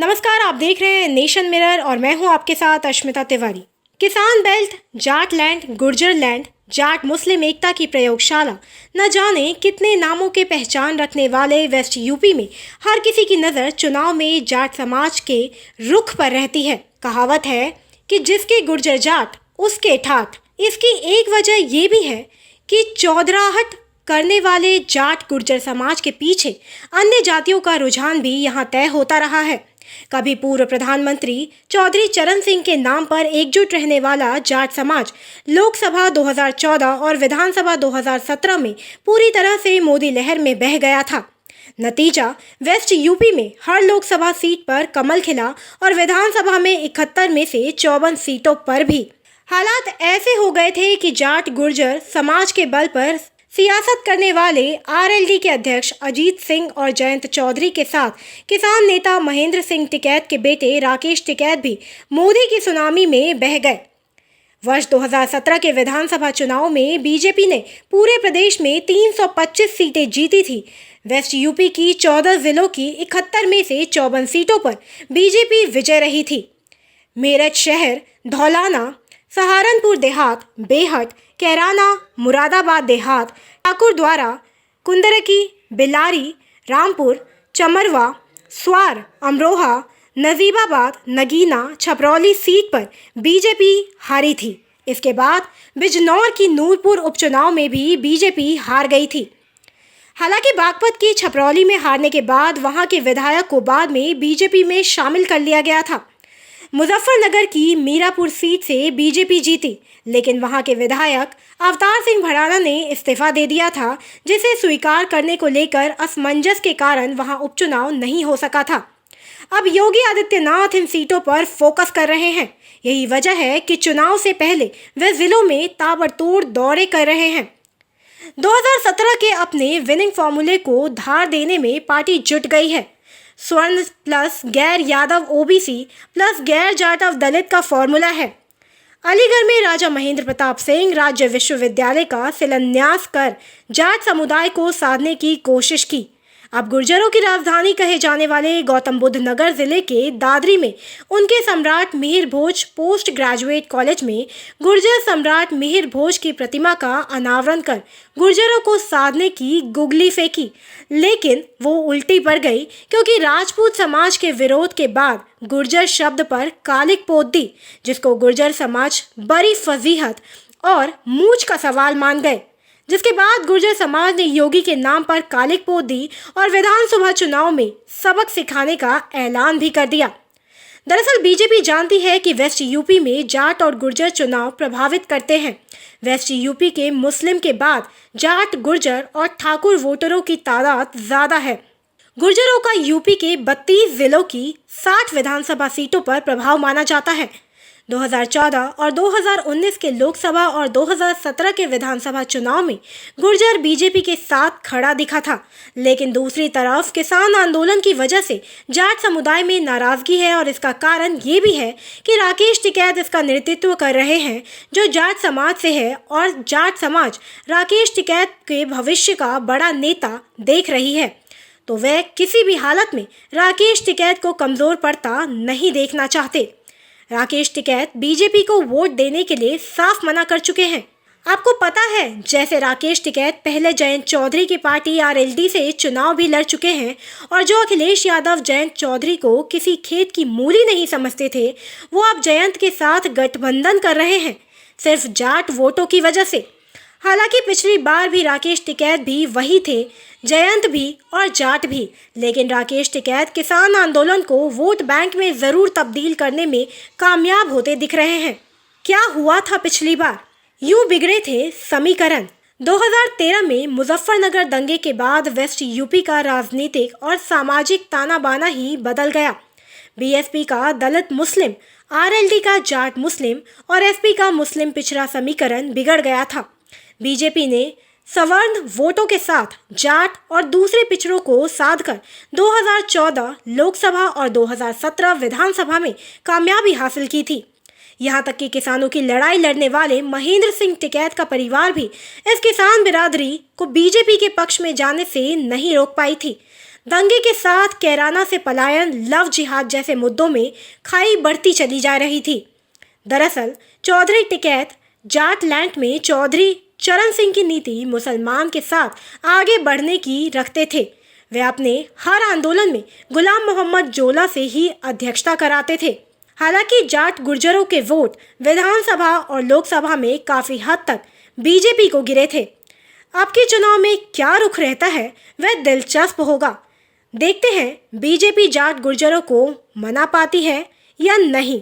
नमस्कार, आप देख रहे हैं नेशन मिरर और मैं हूं आपके साथ अश्मिता तिवारी। किसान belt, Jat land, Gurjar land, Jat मुस्लिम एकता की प्रयोगशाला, न जाने कितने नामों के पहचान रखने वाले वेस्ट यूपी में हर किसी की नज़र चुनाव में जाट समाज के रुख पर रहती है। कहावत है कि जिसके गुर्जर जाट उसके ठाठ। इसकी एक वजह ये भी है कि चौधराहट करने वाले जाट गुर्जर समाज के पीछे अन्य जातियों का रुझान भी यहाँ तय होता रहा है। कभी पूर्व प्रधानमंत्री चौधरी चरण सिंह के नाम पर एकजुट रहने वाला जाट समाज लोकसभा 2014 और विधानसभा 2017 में पूरी तरह से मोदी लहर में बह गया था। नतीजा, वेस्ट यूपी में हर लोकसभा सीट पर कमल खिला और विधानसभा में 71 में से 54 सीटों पर भी हालात ऐसे हो गए थे कि जाट गुर्जर समाज के बल पर सियासत करने वाले आरएलडी के अध्यक्ष अजीत सिंह और जयंत चौधरी के साथ किसान नेता महेंद्र सिंह टिकैत के बेटे राकेश टिकैत भी मोदी की सुनामी में बह गए। वर्ष 2017 के विधानसभा चुनाव में बीजेपी ने पूरे प्रदेश में 325 सीटें जीती थी। वेस्ट यूपी की 14 जिलों की 71 में से 54 सीटों पर बीजेपी विजय रही थी। मेरठ शहर, धौलाना, सहारनपुर देहात, बेहट, कैराना, मुरादाबाद देहात, ठाकुर द्वारा, कुंदरकी, बिलारी, रामपुर, चमरवा, स्वार, अमरोहा, नजीबाबाद, नगीना, छपरौली सीट पर बीजेपी हारी थी। इसके बाद बिजनौर की नूरपुर उपचुनाव में भी बीजेपी हार गई थी। हालांकि बागपत की छपरौली में हारने के बाद वहां के विधायक को बाद में बीजेपी में शामिल कर लिया गया था। मुजफ्फरनगर की मीरापुर सीट से बीजेपी जीती, लेकिन वहां के विधायक अवतार सिंह भड़ाना ने इस्तीफा दे दिया था, जिसे स्वीकार करने को लेकर असमंजस के कारण वहां उपचुनाव नहीं हो सका था। अब योगी आदित्यनाथ इन सीटों पर फोकस कर रहे हैं। यही वजह है कि चुनाव से पहले वे जिलों में ताबड़तोड़ दौरे कर रहे हैं। 2017 के अपने विनिंग फॉर्मूले को धार देने में पार्टी जुट गई है। स्वर्ण प्लस गैर यादव ओबीसी प्लस गैर जाटव दलित का फॉर्मूला है। अलीगढ़ में राजा महेंद्र प्रताप सिंह राज्य विश्वविद्यालय का शिलान्यास कर जाट समुदाय को साधने की कोशिश की। अब गुर्जरों की राजधानी कहे जाने वाले गौतम बुद्ध नगर जिले के दादरी में उनके सम्राट मिहिर भोज पोस्ट ग्रेजुएट कॉलेज में गुर्जर सम्राट मिहिर भोज की प्रतिमा का अनावरण कर गुर्जरों को साधने की गुगली फेंकी, लेकिन वो उल्टी पड़ गई, क्योंकि राजपूत समाज के विरोध के बाद गुर्जर शब्द पर कालिक पोत दी, जिसको गुर्जर समाज बड़ी फजीहत और मूंछ का सवाल मान गए। जिसके बाद गुर्जर समाज ने योगी के नाम पर कालिक पोत दी और विधानसभा चुनाव में सबक सिखाने का ऐलान भी कर दिया। दरअसल बीजेपी जानती है कि वेस्ट यूपी में जाट और गुर्जर चुनाव प्रभावित करते हैं। वेस्ट यूपी के मुस्लिम के बाद जाट, गुर्जर और ठाकुर वोटरों की तादाद ज्यादा है। गुर्जरों का यूपी के 32 जिलों की 60 विधानसभा सीटों पर प्रभाव माना जाता है। 2014 और 2019 के लोकसभा और 2017 के विधानसभा चुनाव में गुर्जर बीजेपी के साथ खड़ा दिखा था, लेकिन दूसरी तरफ किसान आंदोलन की वजह से जाट समुदाय में नाराजगी है और इसका कारण ये भी है कि राकेश टिकैत इसका नेतृत्व कर रहे हैं, जो जाट समाज से है, और जाट समाज राकेश टिकैत के भविष्य का बड़ा नेता देख रही है, तो वह किसी भी हालत में राकेश टिकैत को कमजोर पड़ता नहीं देखना चाहते। राकेश टिकैत बीजेपी को वोट देने के लिए साफ मना कर चुके हैं। आपको पता है, जैसे राकेश टिकैत पहले जयंत चौधरी की पार्टी आरएलडी से चुनाव भी लड़ चुके हैं और जो अखिलेश यादव जयंत चौधरी को किसी खेत की मूली नहीं समझते थे, वो अब जयंत के साथ गठबंधन कर रहे हैं, सिर्फ जाट वोटों की वजह से। हालांकि पिछली बार भी राकेश टिकैत भी वही थे, जयंत भी और जाट भी, लेकिन राकेश टिकैत किसान आंदोलन को वोट बैंक में जरूर तब्दील करने में कामयाब होते दिख रहे हैं। क्या हुआ था पिछली बार? यूं बिगड़े थे समीकरण। 2013 में मुजफ्फरनगर दंगे के बाद वेस्ट यूपी का राजनीतिक और सामाजिक ताना बाना ही बदल गया। बीएसपी का दलित मुस्लिम, आरएलडी का जाट मुस्लिम और एसपी का मुस्लिम पिछड़ा समीकरण बिगड़ गया था। बीजेपी ने सवर्ण वोटों के साथ जाट और दूसरे पिछड़ों को साधकर 2014 लोकसभा और 2017 विधानसभा में कामयाबी हासिल की थी। यहाँ तक कि किसानों की लड़ाई लड़ने वाले महेंद्र सिंह टिकैत का परिवार भी इस किसान बिरादरी को बीजेपी के पक्ष में जाने से नहीं रोक पाई थी। दंगे के साथ कैराना से पलायन, लव जिहाद जैसे मुद्दों में खाई बढ़ती चली जा रही थी। दरअसल चौधरी टिकैत जाट लैंड में चौधरी चरण सिंह की नीति मुसलमान के साथ आगे बढ़ने की रखते थे। वे अपने हर आंदोलन में गुलाम मोहम्मद जोला से ही अध्यक्षता कराते थे। हालांकि जाट गुर्जरों के वोट विधानसभा और लोकसभा में काफ़ी हद तक बीजेपी को गिरे थे। अब के चुनाव में क्या रुख रहता है वह दिलचस्प होगा। देखते हैं बीजेपी जाट गुर्जरों को मना पाती है या नहीं।